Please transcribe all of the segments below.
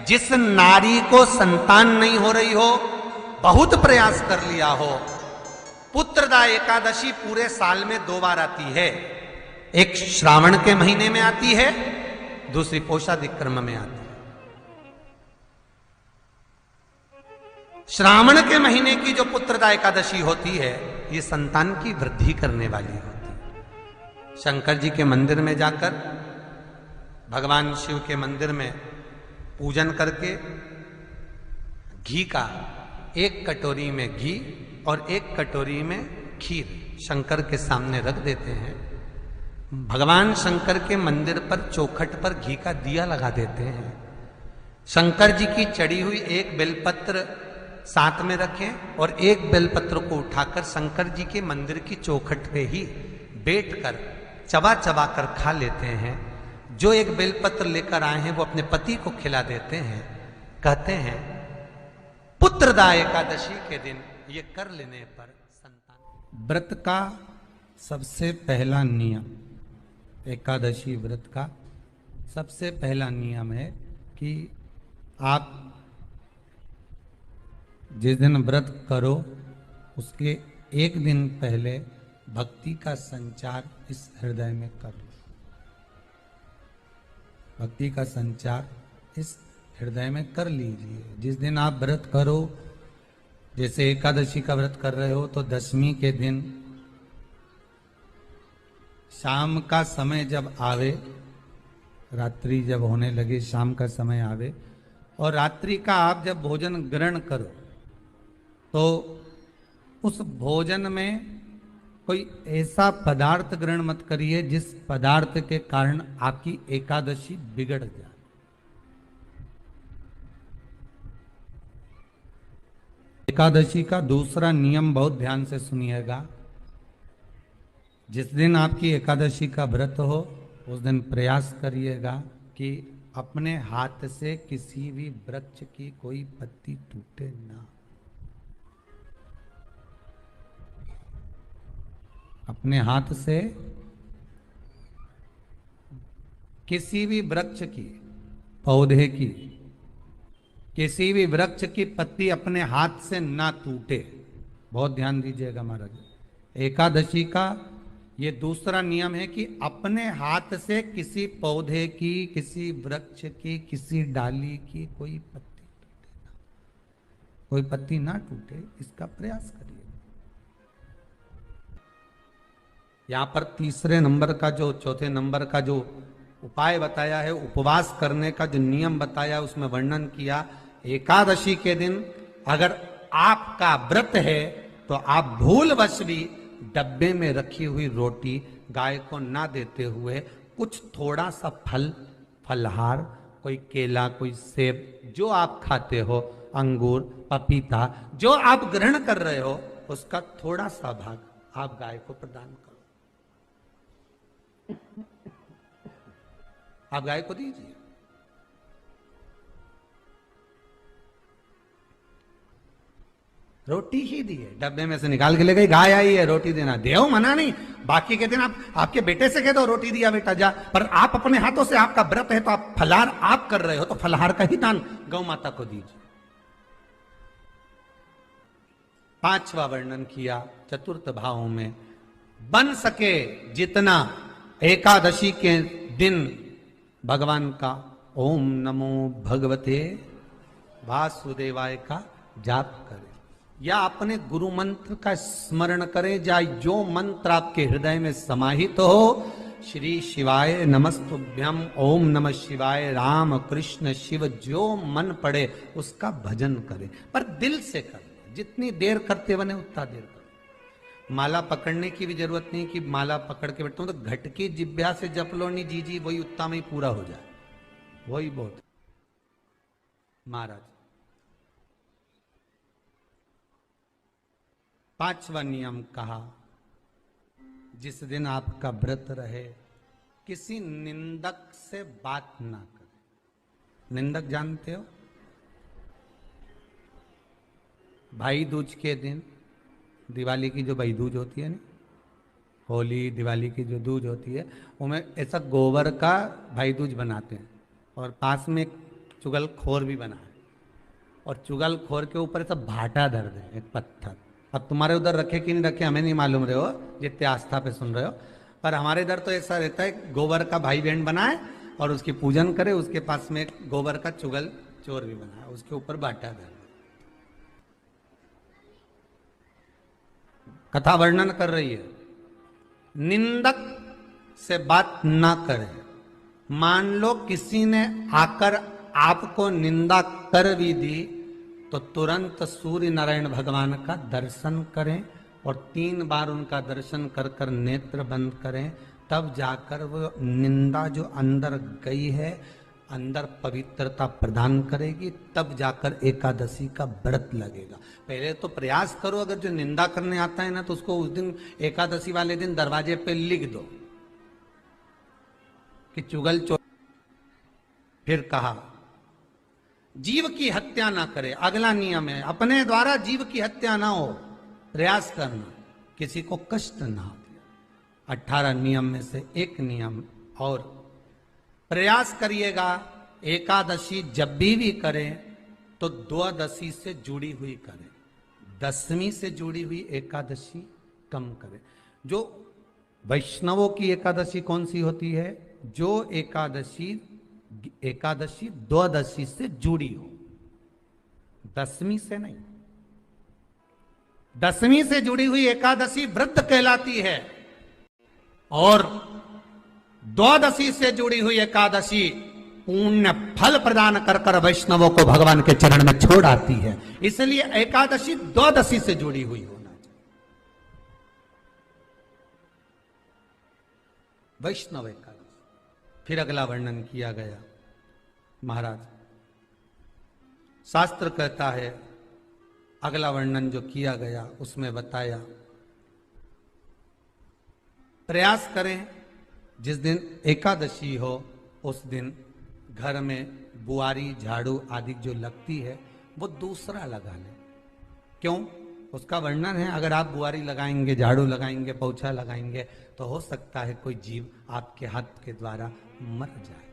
जिस नारी को संतान नहीं हो रही हो, बहुत प्रयास कर लिया हो, पुत्रदा एकादशी पूरे साल में 2 बार आती है। एक श्रावण के महीने में आती है, दूसरी पोषादिक्रम में आती है। श्रावण के महीने की जो पुत्रदा एकादशी होती है, ये संतान की वृद्धि करने वाली होती है। शंकर जी के मंदिर में जाकर, भगवान शिव के मंदिर में पूजन करके घी का 1 कटोरी में घी और 1 कटोरी में खीर शंकर के सामने रख देते हैं। भगवान शंकर के मंदिर पर चौखट पर घी का दिया लगा देते हैं। शंकर जी की चढ़ी हुई 1 बेलपत्र साथ में रखें और 1 बेलपत्र को उठाकर शंकर जी के मंदिर की चौखट पे ही बैठकर चबा चबा कर खा लेते हैं। जो 1 बेलपत्र लेकर आए हैं वो अपने पति को खिला देते हैं। कहते हैं पुत्रदा एकादशी के दिन ये कर लेने पर संतान। व्रत का सबसे पहला नियम, एकादशी व्रत का सबसे पहला नियम है कि आप जिस दिन व्रत करो उसके 1 दिन पहले भक्ति का संचार इस हृदय में करो। भक्ति का संचार इस हृदय में कर लीजिए। जिस दिन आप व्रत करो, जैसे एकादशी का व्रत कर रहे हो तो दशमी के दिन शाम का समय जब आवे, रात्रि जब होने लगे, शाम का समय आवे और रात्रि का आप जब भोजन ग्रहण करो तो उस भोजन में कोई ऐसा पदार्थ ग्रहण मत करिए जिस पदार्थ के कारण आपकी एकादशी बिगड़ जाए। एकादशी का दूसरा नियम बहुत ध्यान से सुनिएगा। जिस दिन आपकी एकादशी का व्रत हो उस दिन प्रयास करिएगा कि अपने हाथ से किसी भी वृक्ष की कोई पत्ती टूटे ना। अपने हाथ से किसी भी वृक्ष की, पौधे की, किसी भी वृक्ष की पत्ती अपने हाथ से ना टूटे। बहुत ध्यान दीजिएगा महाराज। एकादशी का ये दूसरा नियम है कि अपने हाथ से किसी पौधे की, किसी वृक्ष की, किसी डाली की कोई पत्ती टूटे ना, कोई पत्ती ना टूटे, इसका प्रयास करिए। यहां पर तीसरे नंबर का जो, चौथे नंबर का जो उपाय बताया है, उपवास करने का जो नियम बताया, उसमें वर्णन किया। एकादशी के दिन अगर आपका व्रत है तो आप भूलवश भी डब्बे में रखी हुई रोटी गाय को ना देते हुए कुछ थोड़ा सा फल, फलहार, कोई केला, कोई सेब, जो आप खाते हो, अंगूर, पपीता, जो आप ग्रहण कर रहे हो, उसका थोड़ा सा भाग आप गाय को प्रदान करो। आप गाय को दीजिए। रोटी ही दी है, डब्बे में से निकाल के ले गई, गाय आई है, रोटी देना, देव मना नहीं। बाकी के दिन आप आपके बेटे से कह दो रोटी दिया बेटा जा, पर आप अपने हाथों से, आपका व्रत है तो आप फलाहार आप कर रहे हो तो फलाहार का ही दान गौ माता को दीजिए। 5वां वर्णन किया चतुर्थ भाव में, बन सके जितना एकादशी के दिन भगवान का ओम नमो भगवते वासुदेवाय का जाप करें या अपने गुरु मंत्र का स्मरण करें, या जो मंत्र आपके हृदय में समाहित हो, श्री शिवाय नमस्तुभ्यम, ओम नमः शिवाय, राम कृष्ण शिव, जो मन पड़े उसका भजन करें, पर दिल से करें। जितनी देर करते बने उतना देर करें। माला पकड़ने की भी जरूरत नहीं कि माला पकड़ के बैठता हूं तो घट की जिब्या से जप लो, नहीं जी वही उतना में ही पूरा हो जाए, वही बहुत। महाराज 5वां नियम कहा, जिस दिन आपका व्रत रहे किसी निंदक से बात ना करें। निंदक जानते हो? भाई दूज के दिन, दिवाली की जो भाई दूज होती है ना, होली दिवाली की जो दूज होती है, उनमें ऐसा गोबर का भाई दूज बनाते हैं और पास में एक चुगलखोर भी बना है, और चुगलखोर के ऊपर सब भाटा धर दे एक पत्थर। अब तुम्हारे उधर रखे कि नहीं रखे हमें नहीं मालूम रहे हो, जितने आस्था पे सुन रहे हो, पर हमारे इधर तो ऐसा रहता है, गोबर का भाई बहन बनाए और उसकी पूजन करे, उसके पास में गोबर का चुगल चोर भी बनाए, उसके ऊपर भाटा धर। कथा वर्णन कर रही है, निंदक से बात ना करें। मान लो किसी ने आकर आपको निंदा कर भी दी तो तुरंत सूर्य नारायण भगवान का दर्शन करें और 3 बार उनका दर्शन कर कर नेत्र बंद करें, तब जाकर वो निंदा जो अंदर गई है अंदर पवित्रता प्रदान करेगी, तब जाकर एकादशी का व्रत लगेगा। पहले तो प्रयास करो, अगर जो निंदा करने आता है ना तो उसको उस दिन एकादशी वाले दिन दरवाजे पे लिख दो कि चुगल चोर। फिर कहा जीव की हत्या ना करे, अगला नियम है अपने द्वारा जीव की हत्या ना हो, प्रयास करना किसी को कष्ट ना हो। 18 नियम में से एक नियम और, प्रयास करिएगा एकादशी जब भी करें तो द्वादशी से जुड़ी हुई करें, 10वीं से जुड़ी हुई एकादशी कम करें। जो वैष्णवों की एकादशी कौन सी होती है? जो एकादशी द्वादशी से जुड़ी हो, 10वीं से नहीं। 10वीं से जुड़ी हुई एकादशी व्रत कहलाती है और द्वादशी से जुड़ी हुई एकादशी पुण्य फल प्रदान कर कर वैष्णवों को भगवान के चरण में छोड़ आती है। इसलिए एकादशी द्वादशी से जुड़ी हुई होना चाहिए। वैष्णव एकादशी। फिर अगला वर्णन किया गया, महाराज शास्त्र कहता है, अगला वर्णन जो किया गया उसमें बताया, प्रयास करें जिस दिन एकादशी हो उस दिन घर में बुआरी झाड़ू आदि जो लगती है वो दूसरा लगा लें। क्यों? उसका वर्णन है, अगर आप बुआरी लगाएंगे, झाड़ू लगाएंगे, पोछा लगाएंगे तो हो सकता है कोई जीव आपके हाथ के द्वारा मर जाए।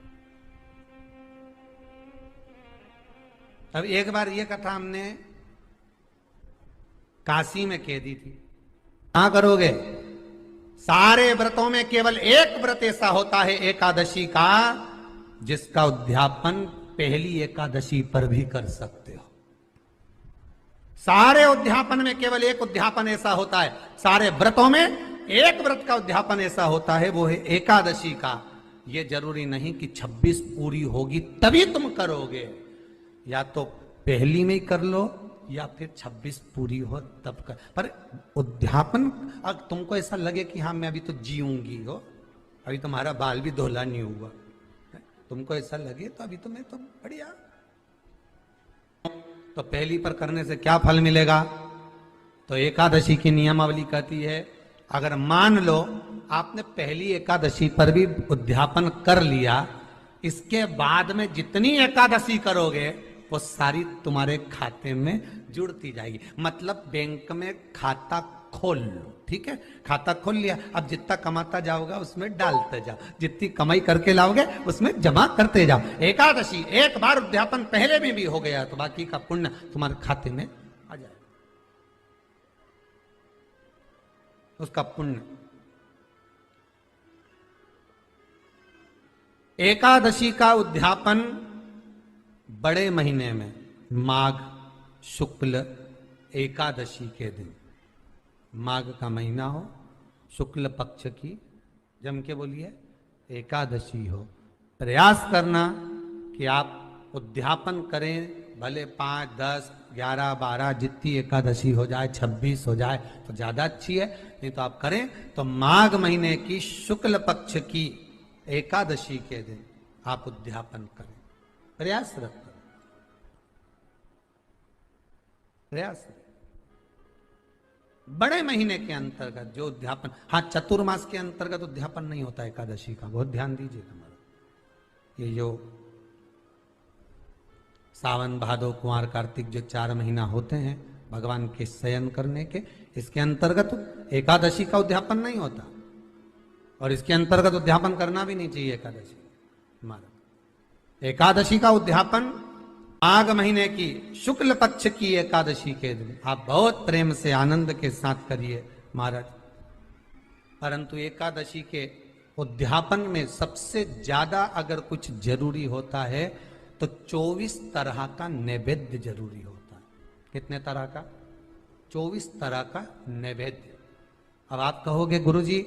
अब एक बार ये कथा हमने काशी में कह दी थी। कहां करोगे? सारे व्रतों में केवल एक व्रत ऐसा होता है एकादशी का जिसका उद्यापन पहली एकादशी पर भी कर सकते हो। सारे उद्यापन में केवल एक उद्यापन ऐसा होता है, सारे व्रतों में एक व्रत का उद्यापन ऐसा होता है, वो है एकादशी का। ये जरूरी नहीं कि 26 पूरी होगी तभी तुम करोगे, या तो पहली में ही कर लो या फिर 26 पूरी हो तब कर। पर उद्यापन, अगर तुमको ऐसा लगे कि हाँ मैं अभी तो जीऊंगी हो, अभी तुम्हारा बाल भी धोला नहीं हुआ, तुमको ऐसा लगे तो अभी तो मैं तो बढ़िया, तो पहली पर करने से क्या फल मिलेगा? तो एकादशी की नियमावली कहती है, अगर मान लो आपने पहली एकादशी पर भी उद्यापन कर लिया, इसके बाद में जितनी एकादशी करोगे वो सारी तुम्हारे खाते में जुड़ती जाएगी। मतलब बैंक में खाता खोल लो, ठीक है? खाता खोल लिया, अब जितना कमाता जाओगे उसमें डालते जाओ, जितनी कमाई करके लाओगे उसमें जमा करते जाओ। एकादशी एक बार उद्यापन पहले में भी हो गया तो बाकी का पुण्य तुम्हारे खाते में आ जाएगा, उसका पुण्य। एकादशी का उद्यापन बड़े महीने में माघ शुक्ल एकादशी के दिन, माघ का महीना हो, शुक्ल पक्ष की, जम के बोलिए, एकादशी हो, प्रयास करना कि आप उद्यापन करें, भले 5, 10, 11, 12 जितनी एकादशी हो जाए, 26 हो जाए तो ज्यादा अच्छी है, नहीं तो आप करें तो माघ महीने की शुक्ल पक्ष की एकादशी के दिन आप उद्यापन करें, प्रयासरत करें, प्रयास। बड़े महीने के अंतर्गत जो उद्यापन, हाँ चतुर्मास के अंतर्गत उद्यापन नहीं होता एकादशी का, बहुत ध्यान दीजिए हमारा। ये जो सावन भादो कुंवर कार्तिक जो 4 महीना होते हैं भगवान के शयन करने के, इसके अंतर्गत एकादशी का उद्यापन नहीं होता और इसके अंतर्गत उद्यापन करना भी नहीं चाहिए एकादशी हमारा। एकादशी का उद्यापन माघ महीने की शुक्ल पक्ष की एकादशी के दिन आप बहुत प्रेम से आनंद के साथ करिए महाराज। परंतु एकादशी के उद्यापन में सबसे ज्यादा अगर कुछ जरूरी होता है तो 24 तरह का नैवेद्य जरूरी होता है। कितने तरह का? 24 तरह का नैवेद्य। अब आप कहोगे गुरुजी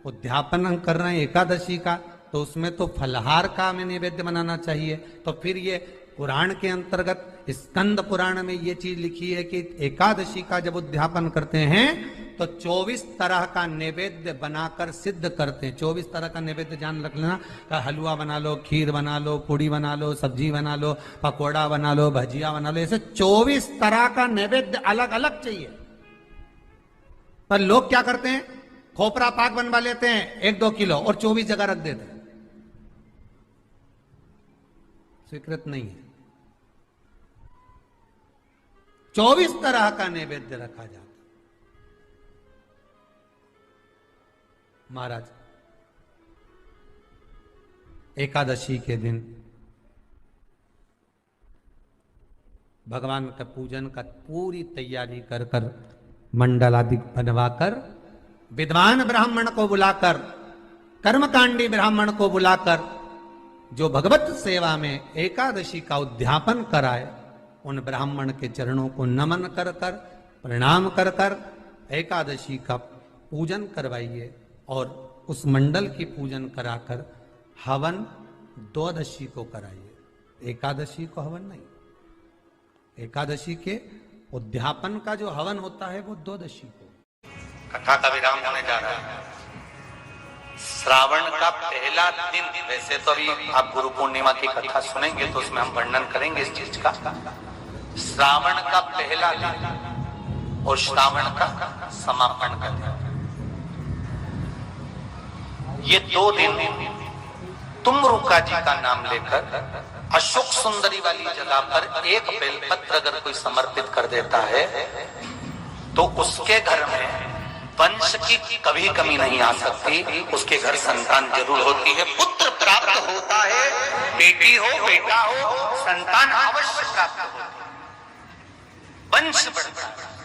उद्यापन हम कर रहे हैं एकादशी का, तो उसमें तो फलहार का हमें नैवेद्य बनाना चाहिए। तो फिर ये पुराण के अंतर्गत स्कंद पुराण में ये चीज लिखी है कि एकादशी का जब उद्यापन करते हैं तो 24 तरह का नैवेद्य बनाकर सिद्ध करते हैं। 24 तरह का नैवेद्य जान रख लेना, हलवा बना लो, खीर बना लो, पूड़ी बना लो, सब्जी बना लो, पकौड़ा बना लो, भजिया बना लो, ऐसे 24 तरह का नैवेद्य अलग अलग चाहिए। पर लोग क्या करते हैं, खोपरा पाक बनवा लेते हैं 1-2 किलो और 24 जगह रख देते हैं। स्वीकृत नहीं है। 24 तरह का नैवेद्य रखा जाता। महाराज एकादशी के दिन भगवान का पूजन का पूरी तैयारी कर कर मंडल आदि बनवाकर विद्वान ब्राह्मण को बुलाकर, कर्मकांडी ब्राह्मण को बुलाकर जो भगवत सेवा में एकादशी का उद्यापन कराए, उन ब्राह्मण के चरणों को नमन कर कर, प्रणाम कर कर एकादशी का पूजन करवाइए और उस मंडल की पूजन कराकर हवन द्वादशी को कराइए। एकादशी को हवन नहीं। एकादशी के उद्यापन का जो हवन होता है वो द्वादशी को। कथा का विराम होने जा रहा है। श्रावण का पहला दिन, वैसे तो अभी आप गुरु पूर्णिमा की कथा सुनेंगे तो उसमें हम वर्णन करेंगे इस चीज का। श्रावण का पहला दिन और श्रावण का समापन का दिन, ये 2 दिन तुमरुका जी का नाम लेकर अशोक सुंदरी वाली जगह पर एक बेलपत्र अगर कोई समर्पित कर देता है तो उसके घर में वंश की कभी कमी नहीं आ सकती। उसके घर संतान जरूर होती है, पुत्र प्राप्त होता है, बेटी हो बेटा हो संतान अवश्य प्राप्त होता है, वंश बढ़ता है।